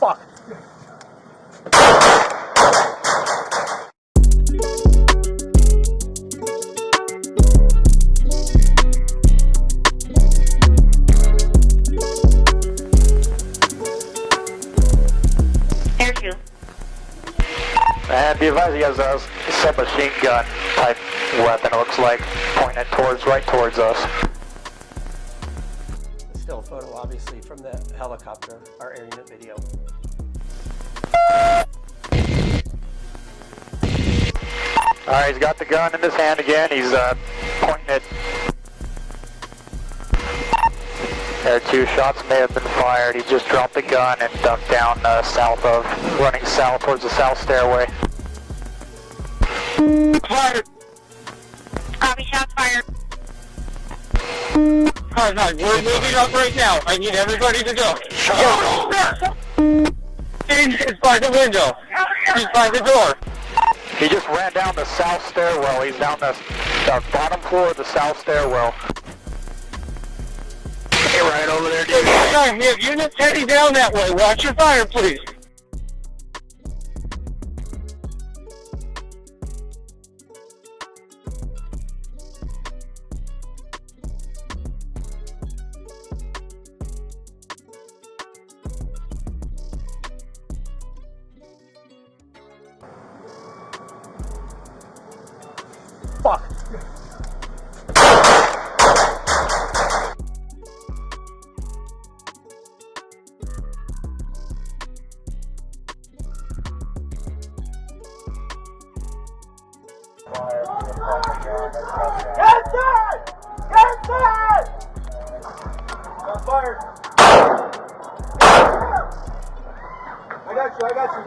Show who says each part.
Speaker 1: Fuck.
Speaker 2: Air 2.
Speaker 3: And be advised, he has a submachine gun type weapon, it looks like, pointed right towards us.
Speaker 1: Still a photo, obviously, from the helicopter, our air unit video.
Speaker 3: Alright, he's got the gun in his hand again, he's pointing it. Air 2 shots may have been fired, he just dropped the gun and ducked down running south towards the south stairway.
Speaker 4: Fired!
Speaker 2: Copy, shots fired.
Speaker 4: Alright, we're moving up right now. I need everybody to go. He's by the window. He's by the door.
Speaker 3: He just ran down the south stairwell, he's down the bottom floor of the south stairwell. Hey, right over there, dude.
Speaker 4: Guys, we have units heading down that way. Watch your fire, please.
Speaker 1: Fuck.
Speaker 5: I got you.